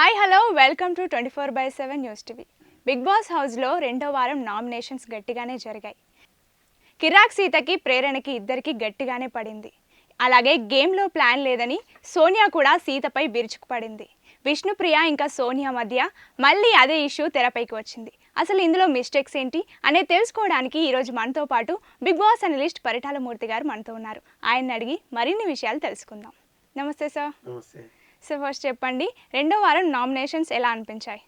Hi hello welcome to 24/7 news TV. Big boss హౌస్లో రెండో వారం నామినేషన్స్ గట్టిగానే జరిగాయి. కిరాక్ సీతకి ప్రేరణకి ఇద్దరికి గట్టిగానే పడింది. అలాగే గేమ్లో ప్లాన్ లేదని సోనియా కూడా సీతపై విరుచుకుపడింది. విష్ణుప్రియ ఇంకా సోనియా మధ్య మళ్ళీ అదే ఇష్యూ తెరపైకి వచ్చింది. అసలు ఇందులో మిస్టేక్స్ ఏంటి అనేది తెలుసుకోవడానికి ఈరోజు మనతో పాటు బిగ్ బాస్ అనలిస్ట్ పరిటాల మూర్తి గారు మనతో ఉన్నారు. ఆయన్ని అడిగి మరిన్ని విషయాలు తెలుసుకుందాం. నమస్తే సార్. నమస్తే. సో ఫస్ట్ చెప్పండి, రెండో వారం నామినేషన్స్ ఎలా అనిపించాయి?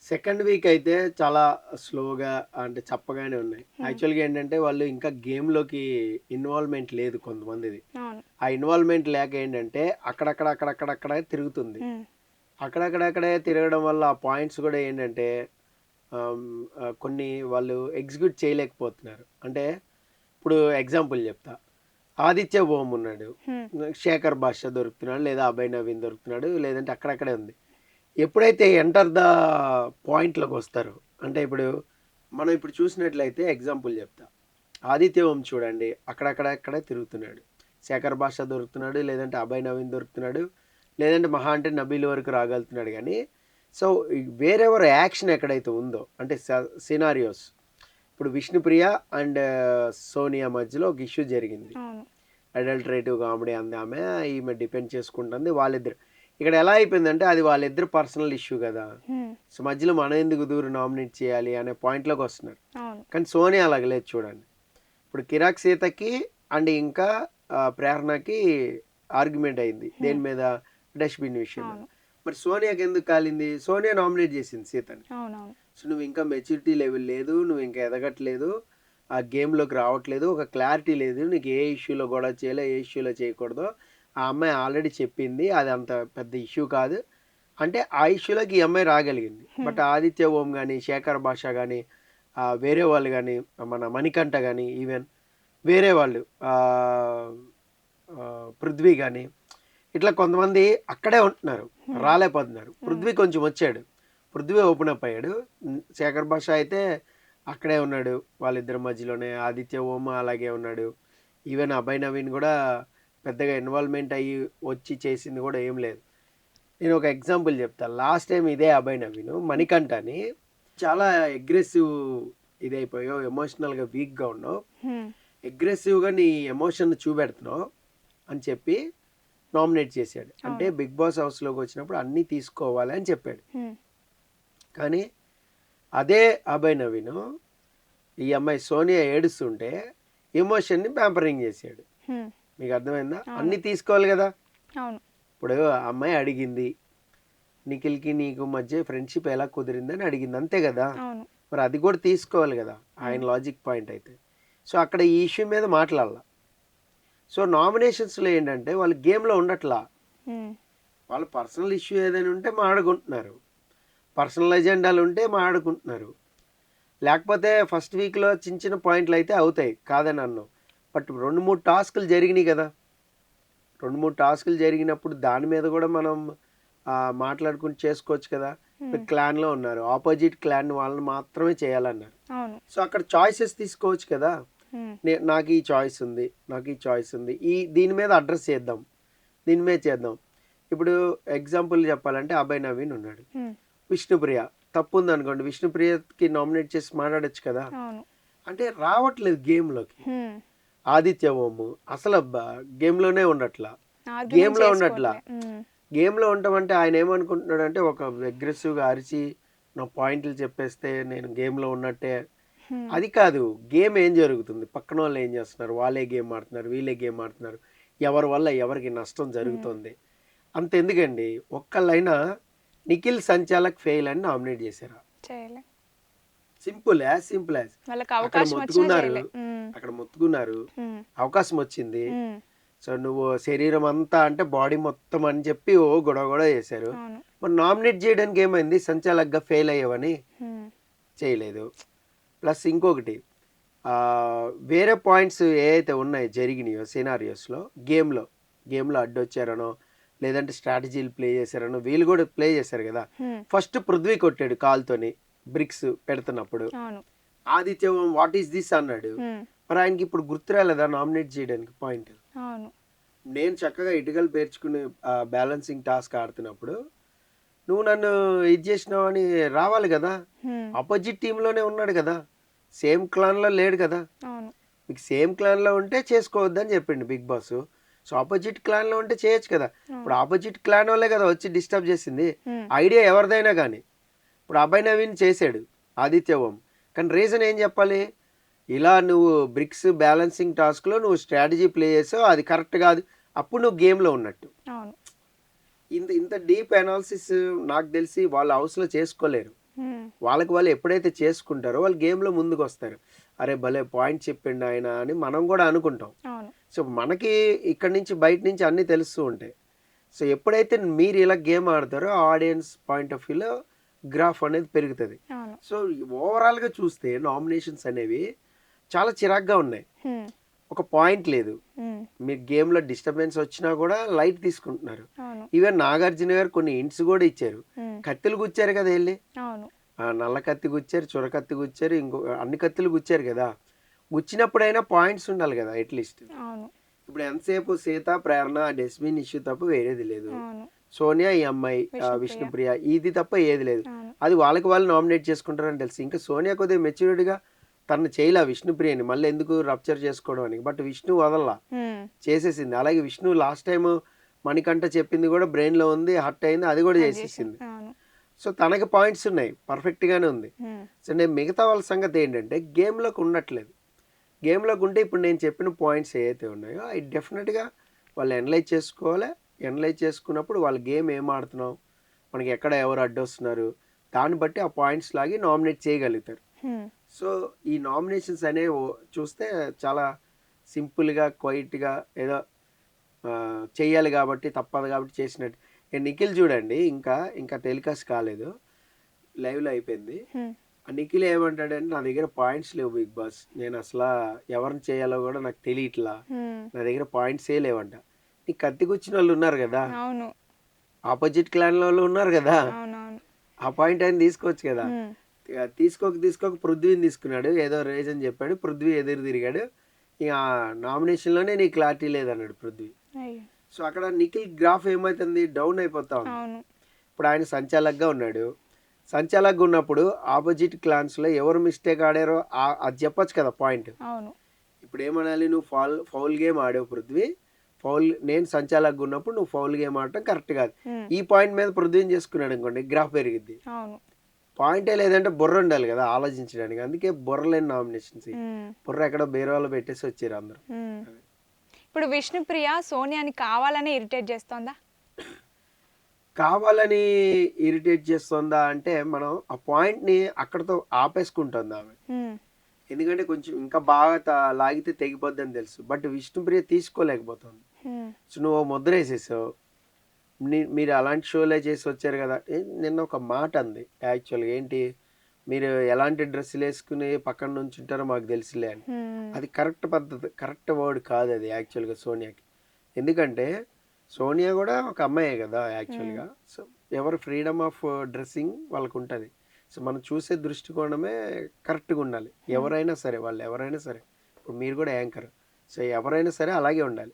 సెకండ్ వీక్ అయితే చాలా స్లోగా అంటే చప్పగానే ఉన్నాయి. యాక్చువల్గా ఏంటంటే వాళ్ళు ఇంకా గేమ్లోకి ఇన్వాల్వ్మెంట్ లేదు కొంతమందిది. ఆ ఇన్వాల్వ్మెంట్ లేక ఏంటంటే అక్కడక్కడ తిరుగుతుంది. అక్కడక్కడక్కడే తిరగడం వల్ల ఆ పాయింట్స్ కూడా ఏంటంటే కొన్ని వాళ్ళు ఎగ్జిక్యూట్ చేయలేకపోతున్నారు. అంటే ఇప్పుడు ఎగ్జాంపుల్ చెప్తా, ఆదిత్య ఓం ఉన్నాడు, శేఖర్ భాష దొరుకుతున్నాడు, లేదా అభయ్ నవీన్ దొరుకుతున్నాడు, లేదంటే అక్కడక్కడే ఉంది. ఎప్పుడైతే ఎంటర్ ద పాయింట్లోకి వస్తారు అంటే ఇప్పుడు మనం ఇప్పుడు చూసినట్లయితే ఎగ్జాంపుల్ చెప్తా, ఆదిత్య ఓం చూడండి అక్కడక్కడక్కడే తిరుగుతున్నాడు, శేఖర్ భాష దొరుకుతున్నాడు, లేదంటే అభయ్ నవీన్ దొరుకుతున్నాడు, లేదంటే మహా అంటే నబీల్ వరకు రాగలుగుతున్నాడు. కానీ సో వేరెవర్ యాక్షన్ ఎక్కడైతే ఉందో అంటే సినారియోస్, ఇప్పుడు విష్ణుప్రియ అండ్ సోనియా మధ్యలో ఒక ఇష్యూ జరిగింది. అడల్టరేటివ్ కామెడీ అంది ఆమె, ఈమె డిపెండ్ చేసుకుంటుంది వాళ్ళిద్దరు. ఇక్కడ ఎలా అయిపోయిందంటే అది వాళ్ళిద్దరు పర్సనల్ ఇష్యూ కదా, సో మధ్యలో మనం ఎందుకు దూరు నామినేట్ చేయాలి అనే పాయింట్లోకి వస్తున్నారు. కానీ సోనియా అలాగ లేదు చూడండి. ఇప్పుడు కిరాక్ సీతకి అండ్ ఇంకా ప్రేరణకి ఆర్గ్యుమెంట్ అయింది దేని మీద, డస్ట్బిన్ విషయం. మరి సోనియాకి ఎందుకు కాలింది? సోనియా నామినేట్ చేసింది సీతని. సో నువ్వు ఇంకా మెచ్యూరిటీ లెవెల్ లేదు, నువ్వు ఇంకా ఎదగట్లేదు, ఆ గేమ్లోకి రావట్లేదు, ఒక క్లారిటీ లేదు, నీకు ఏ ఇష్యూలో గొడవ చేయాలో ఏ ఇష్యూలో చేయకూడదు ఆ అమ్మాయి ఆల్రెడీ చెప్పింది, అది అంత పెద్ద ఇష్యూ కాదు అంటే ఆ ఇష్యూలోకి ఈ అమ్మాయి రాగలిగింది. బట్ ఆదిత్య ఓం కానీ, శేఖర్ భాష కానీ, వేరే వాళ్ళు కానీ, మన మణికంఠ కానీ, ఈవెన్ వేరే వాళ్ళు పృథ్వీ కానీ, ఇట్లా కొంతమంది అక్కడే ఉంటున్నారు, రాలేకపోతున్నారు. పృథ్వీ కొంచెం వచ్చాడు, పృథ్వీ ఓపెన్ అప్ అయ్యాడు. శేఖర్ భాష అయితే అక్కడే ఉన్నాడు వాళ్ళిద్దరి మధ్యలోనే, ఆదిత్య ఓం అలాగే ఉన్నాడు. ఈవెన్ అభయ్ నవీన్ కూడా పెద్దగా ఇన్వాల్వ్మెంట్ అయ్యి వచ్చి చేసింది కూడా ఏం లేదు. నేను ఒక ఎగ్జాంపుల్ చెప్తాను. లాస్ట్ టైం ఇదే అభయ్ నవీన్ మణికంఠని చాలా అగ్రెసివ్ ఇదైపోయావు, ఎమోషనల్గా వీక్గా ఉన్నావు, అగ్రెసివ్గా నీ ఎమోషన్ చూపెడుతున్నావు అని చెప్పి నామినేట్ చేశాడు. అంటే బిగ్ బాస్ హౌస్లోకి వచ్చినప్పుడు అన్నీ తీసుకోవాలి అని చెప్పాడు. కానీ అదే అభయ్ నవీన్ ఈ అమ్మాయి సోనియా ఏడుస్తుంటే ఎమోషన్ని ప్యాంపరింగ్ చేశాడు. మీకు అర్థమైందా? అన్నీ తీసుకోవాలి కదా. ఇప్పుడు అమ్మాయి అడిగింది, నిఖిల్కి నీకు మధ్య ఫ్రెండ్షిప్ ఎలా కుదిరిందని అడిగింది, అంతే కదా. మరి అది కూడా తీసుకోవాలి కదా ఆయన లాజిక్ పాయింట్ అయితే. సో అక్కడ ఈ ఇష్యూ మీద మాట్లాడాల. సో నామినేషన్స్లో ఏంటంటే వాళ్ళు గేమ్లో ఉండట్లా, వాళ్ళ పర్సనల్ ఇష్యూ ఏదైనా ఉంటే మాట్లాడుకుంటున్నారు, పర్సనల్ ఎజెండాలు ఉంటే మాట్లాడుకుంటున్నారు, లేకపోతే ఫస్ట్ వీక్లో చిన్న చిన్న పాయింట్లు అయితే అవుతాయి కాదని అన్నాం. బట్ 2-3 టాస్కులు జరిగినాయి కదా, 2-3 టాస్కులు జరిగినప్పుడు దాని మీద కూడా మనం మాట్లాడుకుంటూ చేసుకోవచ్చు కదా. మీరు క్లాన్లో ఉన్నారు, ఆపోజిట్ క్లాన్ వాళ్ళని మాత్రమే చేయాలన్నారు. సో అక్కడ చాయిసెస్ తీసుకోవచ్చు కదా. నాకు ఈ చాయిస్ ఉంది, నాకు ఈ చాయిస్ ఉంది, దీని మీద అడ్రస్ చేద్దాం, దీని మీద చేద్దాం. ఇప్పుడు ఎగ్జాంపుల్ చెప్పాలంటే అభయ్ నవీన్ ఉన్నాడు, విష్ణుప్రియ తప్పు ఉంది అనుకోండి, విష్ణుప్రియకి నామినేట్ చేసి మాట్లాడచ్చు కదా. అంటే రావట్లేదు గేమ్లోకి. ఆదిత్య ఓము అసలు గేమ్లోనే ఉండట్లా, గేమ్లో ఉండట్లా. గేమ్లో ఉండటం ఆయన ఏమనుకుంటున్నాడు అంటే ఒక అగ్రెసివ్గా అరిచి నా పాయింట్లు చెప్పేస్తే నేను గేమ్లో ఉన్నట్టే. అది కాదు, గేమ్ ఏం జరుగుతుంది, పక్కన వాళ్ళు ఏం చేస్తున్నారు, వాళ్ళే గేమ్ ఆడుతున్నారు, వీళ్ళే గేమ్ ఆడుతున్నారు, ఎవరి వల్ల ఎవరికి నష్టం జరుగుతుంది అంతెందుకండి. ఒక్కళ్ళైనా నిఖిల్ సంచాలక్ ఫెయిల్ అని నామినేట్ చేశారా? Simple as simple as. అక్కడ మొత్తుకున్నారు, అవకాశం వచ్చింది. సో నువ్వు శరీరం అంతా అంటే బాడీ మొత్తం అని చెప్పి గొడవ చేశారు. మరి నామినేట్ చేయడానికి ఏమైంది? సంచాలక్గా ఫెయిల్ అయ్యావని చేయలేదు. ప్లస్ ఇంకొకటి, వేరే పాయింట్స్ ఏవైతే ఉన్నాయి జరిగినాయో సినారియోస్లో, గేమ్లో అడ్డొచ్చారనో లేదంటే స్ట్రాటజీలు ప్లే చేశారనో వీళ్ళు కూడా ప్లే చేశారు కదా. ఫస్ట్ పృథ్వీ కొట్టాడు కాల్తోని బ్రిక్స్ పెడుతున్నప్పుడు, ఆదిత్య వాట్ ఈస్ దిస్ అన్నాడు. మరి ఆయనకి ఇప్పుడు గుర్తు రాలేదా నామినేట్ చేయడానికి పాయింట్? నేను చక్కగా ఇటుకలు పేర్చుకుని బ్యాలెన్సింగ్ టాస్క్ ఆడుతున్నప్పుడు నువ్వు నన్ను ఇది చేసినావు అని రావాలి కదా. ఆపోజిట్ టీంలోనే ఉన్నాడు కదా, సేమ్ క్లాన్లో లేడు కదా. అవును. మీకు సేమ్ క్లాన్లో ఉంటే చేసుకోవద్దని చెప్పిండు బిగ్ బాస్. సో ఆపోజిట్ క్లాన్లో ఉంటే చేయొచ్చు కదా. ఇప్పుడు ఆపోజిట్ క్లాన్ వాళ్ళే కదా వచ్చి డిస్టర్బ్ చేసింది. ఐడియా ఎవరిదైనా కానీ ఇప్పుడు అభయ్ నవీన్ చేశాడు ఆదిత్య ఓం, కానీ రీజన్ ఏం చెప్పాలి, ఇలా నువ్వు బ్రిక్స్ బ్యాలెన్సింగ్ టాస్క్లో నువ్వు స్ట్రాటజీ ప్లే చేసావు, అది కరెక్ట్ కాదు, అప్పుడు నువ్వు గేమ్లో ఉన్నట్టు. అవును. ఇంత ఇంత డీప్ అనాలిసిస్ నాకు తెలిసి వాళ్ళ హౌస్లో చేసుకోలేరు. వాళ్ళకి వాళ్ళు ఎప్పుడైతే చేసుకుంటారో వాళ్ళు గేమ్లో ముందుకు వస్తారు. అరే భలే పాయింట్ చెప్పిండు ఆయన అని మనం కూడా అనుకుంటాం. అవును. సో మనకి ఇక్కడ నుంచి బయట నుంచి అన్నీ తెలుస్తూ ఉంటాయి. సో ఎప్పుడైతే మీరు ఇలా గేమ్ ఆడతారో ఆడియన్స్ పాయింట్ ఆఫ్ వ్యూలో గ్రాఫ్ అనేది పెరుగుతుంది. అవును. సో ఓవరాల్గా చూస్తే నామినేషన్స్ అనేవి చాలా చిరాగ్గా ఉన్నాయి. ఒక పాయింట్ లేదు. మీరు గేమ్లో డిస్టర్బెన్స్ వచ్చినా కూడా లైట్ తీసుకుంటున్నారు. అవును. ఈవెన్ నాగార్జున గారు కొన్ని హింట్స్ కూడా ఇచ్చారు. కత్తులు గుచ్చారు కదా వెళ్ళి, అవును. నల్ల కత్తి గుచ్చారు, చురకత్తి గుచ్చారు, ఇంకో అన్ని కత్తులు గుచ్చారు కదా. గుచ్చినప్పుడైనా పాయింట్స్ ఉండాలి కదా అట్లీస్ట్. అవును. ఇప్పుడు ఎంతసేపు సీత, ప్రేరణ, డెస్మిన్ ఇష్యూ తప్ప వేరేది లేదు. అవును. సోనియా, ఈ అమ్మాయి విష్ణుప్రియ, ఇది తప్ప ఏది లేదు. అది వాళ్ళకి వాళ్ళు నామినేట్ చేసుకుంటారని తెలుసు. ఇంకా సోనియా కొద్దిగా మెచ్యూరిటీగా తను చేయలే విష్ణుప్రియని, మళ్ళీ ఎందుకు రప్చర్ చేసుకోవడం అని. బట్ విష్ణు వదల్లా, చేసేసింది. అలాగే విష్ణు లాస్ట్ టైం మణికంఠ చెప్పింది కూడా బ్రెయిన్లో ఉంది, హర్ట్ అయింది, అది కూడా చేసేసింది. సో తనకి పాయింట్స్ ఉన్నాయి, పర్ఫెక్ట్గానే ఉంది. సో నేను మిగతా వాళ్ళ సంగతి ఏంటంటే గేమ్లోకి ఉండట్లేదు. గేమ్లోకి ఉంటే ఇప్పుడు నేను చెప్పిన పాయింట్స్ ఏవైతే ఉన్నాయో అవి డెఫినెట్గా వాళ్ళు ఎనలైజ్ చేసుకోవాలి. ఎనలైజ్ చేసుకున్నప్పుడు వాళ్ళ గేమ్ ఏం ఆడుతున్నాం, మనకి ఎక్కడ ఎవరు అడ్డొస్తున్నారు, దాన్ని బట్టి ఆ పాయింట్స్ లాగి నామినేట్ చేయగలుగుతారు. సో ఈ నామినేషన్స్ అనేవి చూస్తే చాలా సింపుల్గా క్వైట్గా ఏదో చెయ్యాలి కాబట్టి తప్పదు కాబట్టి చేసినట్టు. నిఖిల్ చూడండి, ఇంకా టెలికాస్ట్ కాలేదు, లైవ్లో అయిపోయింది. నిఖిల్ ఏమంటాడంటే నా దగ్గర పాయింట్స్ లేవు బిగ్ బాస్, నేను అసలు ఎవరిని చేయాలో కూడా నాకు తెలియట్లా, నా దగ్గర పాయింట్సే లేవంట. నీకు కత్తికొచ్చిన వాళ్ళు ఉన్నారు కదా, ఆపోజిట్ క్లాన్ వాళ్ళు ఉన్నారు కదా, ఆ పాయింట్ ఆయన తీసుకోవచ్చు కదా. తీసుకోక పృథ్వీని తీసుకున్నాడు, ఏదో రీజన్ చెప్పాడు, పృథ్వీ ఎదురు తిరిగాడు. ఇక నామినేషన్లోనే నీకు క్లారిటీ లేదన్నాడు పృథ్వీ. సో అక్కడ నిఖిల్ గ్రాఫ్ ఏమవుతుంది, డౌన్ అయిపోతా ఉంది. ఇప్పుడు ఆయన సంచాలక్గా ఉన్నాడు. సంచాలక్గా ఉన్నప్పుడు ఆపోజిట్ క్లాన్స్లో ఎవరు మిస్టేక్ ఆడారో అది చెప్పొచ్చు కదా పాయింట్. ఇప్పుడు ఏమనాలి, నువ్వు ఫౌల్ గేమ్ ఆడావు పృథ్వీ, నేను సంచాలక్గా ఉన్నప్పుడు నువ్వు ఫౌల్ గేమ్ ఆడటం కరెక్ట్ కాదు. ఈ పాయింట్ మీద పృథ్వీని చేసుకున్నాడు అనుకోండి, గ్రాఫ్ పెరిగిద్ది. పాయింటే లేదంటే బుర్ర ఉండాలి కదా ఆలోచించడానికి, అందుకే బుర్ర లేని నామినేషన్స్. బుర్ర ఎక్కడో బేరే వాళ్ళు పెట్టేసి వచ్చారు అందరూ. ఇప్పుడు విష్ణుప్రియ సోనియాని కావాలని ఇరిటేట్ చేస్తోందా? కావాలని ఇరిటేట్ చేస్తుందా అంటే మనం ఆ పాయింట్ని అక్కడతో ఆపేసుకుంటుంది ఆమె. ఎందుకంటే కొంచెం ఇంకా బాగా లాగితే తెగిపోద్ది అని తెలుసు, బట్ విష్ణుప్రియ తీసుకోలేకపోతుంది. సో నువ్వు ముద్ర వేసేసావు, మీరు అలాంటి షోలే చేసి వచ్చారు కదా. నిన్న ఒక మాట అంది యాక్చువల్గా, ఏంటి మీరు ఎలాంటి డ్రెస్సులు వేసుకుని పక్కన నుంచి ఉంటారో మాకు తెలుసులే అని. అది కరెక్ట్ పద్ధతి, కరెక్ట్ వర్డ్ కాదు అది యాక్చువల్గా సోనియాకి. ఎందుకంటే సోనియా కూడా ఒక అమ్మాయే కదా యాక్చువల్గా. సో ఎవరు ఫ్రీడమ్ ఆఫ్ డ్రెస్సింగ్ వాళ్ళకు ఉంటుంది. సో మనం చూసే దృష్టికోణమే కరెక్ట్గా ఉండాలి. ఎవరైనా సరే, వాళ్ళు ఎవరైనా సరే, ఇప్పుడు మీరు కూడా యాంకర్, సో ఎవరైనా సరే అలాగే ఉండాలి.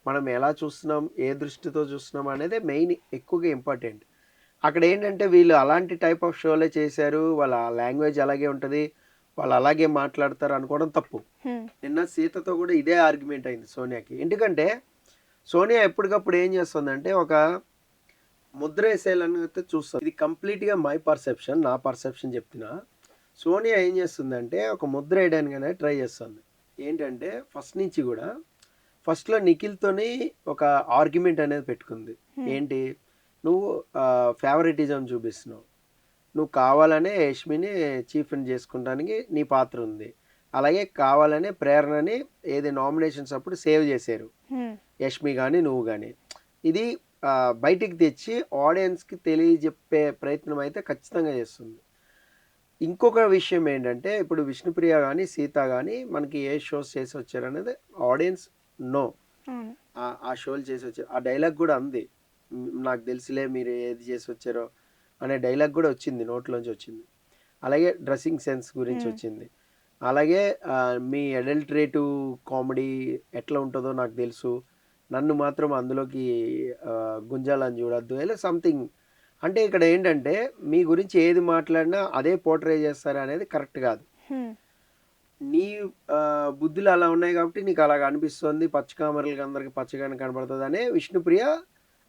మనం ఎలా చూస్తున్నాం, ఏ దృష్టితో చూస్తున్నాం అనేది మెయిన్ ఎక్కువగా ఇంపార్టెంట్. అక్కడ ఏంటంటే వీళ్ళు అలాంటి టైప్ ఆఫ్ షోలే చేశారు, వాళ్ళ లాంగ్వేజ్ అలాగే ఉంటుంది, వాళ్ళు అలాగే మాట్లాడతారు అనుకోవడం తప్పు. నిన్న సీతతో కూడా ఇదే ఆర్గ్యుమెంట్ అయింది సోనియాకి. ఎందుకంటే సోనియా ఎప్పటికప్పుడు ఏం చేస్తుందంటే ఒక ముద్ర వేసేయాలని చూస్తుంది. ఇది కంప్లీట్గా మై పర్సెప్షన్, నా పర్సెప్షన్ చెప్తున్నా. సోనియా ఏం చేస్తుందంటే ఒక ముద్ర వేయడానికనే ట్రై చేస్తుంది. ఏంటంటే ఫస్ట్ నుంచి కూడా ఫస్ట్లో నిఖిల్తోని ఒక ఆర్గ్యుమెంట్ అనేది పెట్టుకుంది. ఏంటి, నువ్వు ఫేవరెటిజం చూపిస్తున్నావు, నువ్వు కావాలనే యష్మిని చీఫ్ని చేసుకుంటానికి నీ పాత్ర ఉంది, అలాగే కావాలనే ప్రేరణని ఏది నామినేషన్స్ అప్పుడు సేవ్ చేశారు యష్మి కానీ నువ్వు కానీ. ఇది బయటికి తెచ్చి ఆడియన్స్కి తెలియజెప్పే ప్రయత్నం అయితే ఖచ్చితంగా చేస్తుంది. ఇంకొక విషయం ఏంటంటే ఇప్పుడు విష్ణుప్రియ కానీ సీత కానీ మనకి ఏ షోస్ చేసి వచ్చారు అనేది ఆడియన్స్ నో. ఆ షోలు చేసి వచ్చారు, ఆ డైలాగ్ కూడా అంది, నాకు తెలిసిలే మీరు ఏది చేసి వచ్చారో అనే డైలాగ్ కూడా వచ్చింది, నోట్లోంచి వచ్చింది. అలాగే డ్రెస్సింగ్ సెన్స్ గురించి వచ్చింది. అలాగే మీ అడల్టరేటివ్ కామెడీ ఎట్లా ఉంటుందో నాకు తెలుసు, నన్ను మాత్రం అందులోకి గుంజాలని చూడొద్దు, ఇలా సంథింగ్ అంటే ఇక్కడ ఏంటంటే మీ గురించి ఏది మాట్లాడినా అదే పోర్ట్రే చేస్తారు అనేది కరెక్ట్ కాదు. హ్మ్. నీ బుద్ధులు అలా ఉన్నాయి కాబట్టి నీకు అలాగ అనిపిస్తుంది, పచ్చకామరలకి అందరికి పచ్చగానే కనబడుతుంది అనే విష్ణుప్రియ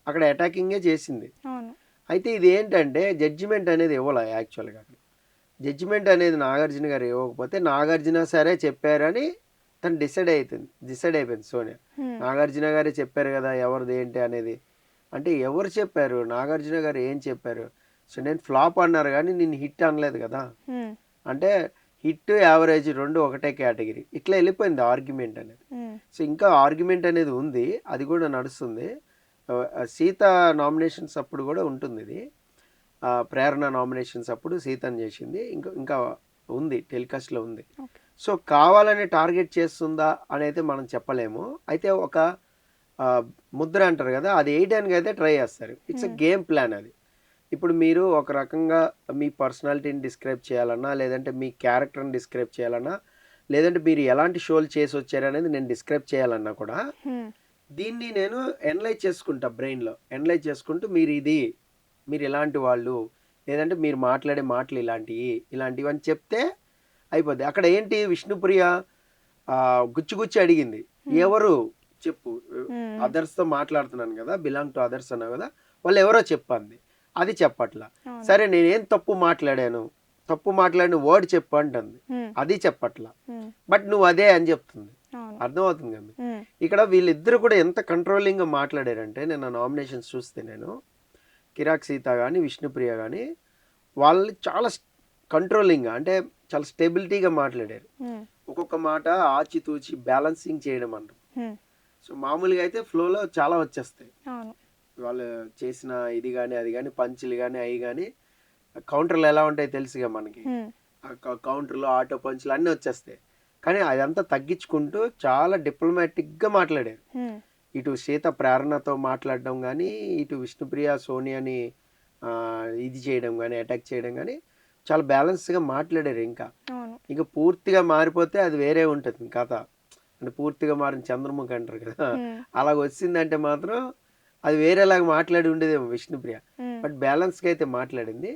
అక్కడ అటాకింగే చేసింది. అవును. అయితే ఇది ఏంటంటే జడ్జిమెంట్ అనేది ఇవ్వాలి యాక్చువల్గా. అక్కడ జడ్జిమెంట్ అనేది నాగార్జున గారు ఇవ్వకపోతే నాగార్జున సరే చెప్పారని తను డిసైడ్ అయిపోయింది సోనియా. హ్మ్. నాగార్జున గారే చెప్పారు కదా ఎవరిది ఏంటి అనేది. అంటే ఎవరు చెప్పారు, నాగార్జున గారు ఏం చెప్పారు? సో నేను ఫ్లాప్ అన్నారు కానీ నేను హిట్ అనలేదు కదా. హ్మ్. అంటే హిట్ యావరేజ్ రెండు ఒకటే కేటగిరీ, ఇట్లా వెళ్ళిపోయింది ఆర్గ్యుమెంట్ అనేది. హ్మ్. సో ఇంకా ఆర్గ్యుమెంట్ అనేది ఉంది, అది కూడా నడుస్తుంది. సీత నామినేషన్స్ అప్పుడు కూడా ఉంటుంది ఇది. ప్రేరణ నామినేషన్స్ అప్పుడు సీతని చేసింది, ఇంకా ఇంకా ఉంది, టెలికాస్ట్లో ఉంది. ఓకే. సో కావాలని టార్గెట్ చేస్తుందా అని అయితే మనం చెప్పలేము. అయితే ఒక ముద్ర అంటారు కదా, అది వేయడానికి అయితే ట్రై చేస్తారు. ఇట్స్ ఎ గేమ్ ప్లాన్ అది. ఇప్పుడు మీరు ఒక రకంగా మీ పర్సనాలిటీని డిస్క్రైబ్ చేయాలన్నా, లేదంటే మీ క్యారెక్టర్ని డిస్క్రైబ్ చేయాలన్నా, లేదంటే మీరు ఎలాంటి షోలు చేసి వచ్చారనేది నేను డిస్క్రైబ్ చేయాలన్నా కూడా హ్మ్. దీన్ని నేను ఎనలైజ్ చేసుకుంటా, బ్రెయిన్లో ఎనలైజ్ చేసుకుంటూ మీరు ఇలాంటి వాళ్ళు, లేదంటే మీరు మాట్లాడే మాటలు ఇలాంటివి అని చెప్తే అయిపోద్ది. అక్కడ ఏంటి విష్ణుప్రియ గుచ్చి అడిగింది, ఎవరు చెప్పు, హ్మ్. అదర్స్తో మాట్లాడుతున్నాను కదా, బిలాంగ్ టు అదర్స్ అన్నావు కదా, వాళ్ళు ఎవరో చెప్పండి. అది చెప్పట్లా. అవును. సరే నేనేం తప్పు మాట్లాడిన వర్డ్ చెప్పు అంటుంది, హ్మ్. అది చెప్పట్లా. హ్మ్. బట్ నువ్వు అదే అని చెప్తుంది. అవును. అర్థమవుతుంది కదా. హ్మ్. ఇక్కడ వీళ్ళిద్దరు కూడా ఎంత కంట్రోలింగ్గా మాట్లాడారంటే, నేను నామినేషన్స్ చూస్తే నేను కిరాక్ సీత కానీ విష్ణుప్రియ కానీ వాళ్ళు చాలా కంట్రోలింగ్గా, అంటే చాలా స్టెబిలిటీగా మాట్లాడారు. హ్మ్. ఒక్కొక్క మాట ఆచితూచి బ్యాలెన్సింగ్ చేయడం అంటాం. హ్మ్. సో మామూలుగా అయితే ఫ్లోలో చాలా వచ్చేస్తాయి, అవును. వాళ్ళు చేసిన ఇది కానీ అది కానీ పంచులు కానీ అవి కానీ. కౌంటర్లు ఎలా ఉంటాయో తెలుసుగా మనకి, హ్మ్. ఆ కౌంటర్లో ఆటో పంచులు అన్నీ వచ్చేస్తాయి. కానీ అదంతా తగ్గించుకుంటూ చాలా డిప్లొమాటిక్గా మాట్లాడారు. హ్మ్. ఇటు సీత ప్రేరణతో మాట్లాడడం కానీ, ఇటు విష్ణుప్రియ సోనియాని ఇది చేయడం కానీ, అటాక్ చేయడం కానీ చాలా బ్యాలెన్స్గా మాట్లాడారు. అవును. ఇంకా పూర్తిగా మారిపోతే అది వేరే ఉంటుంది కథ. అంటే పూర్తిగా మారిన చంద్రముఖి అంటారు కదా, హ్మ్. అలాగ వచ్చిందంటే మాత్రం అది వేరేలాగా మాట్లాడి ఉండేదేమో విష్ణుప్రియ. హ్మ్. బట్ బ్యాలెన్స్గా అయితే మాట్లాడింది.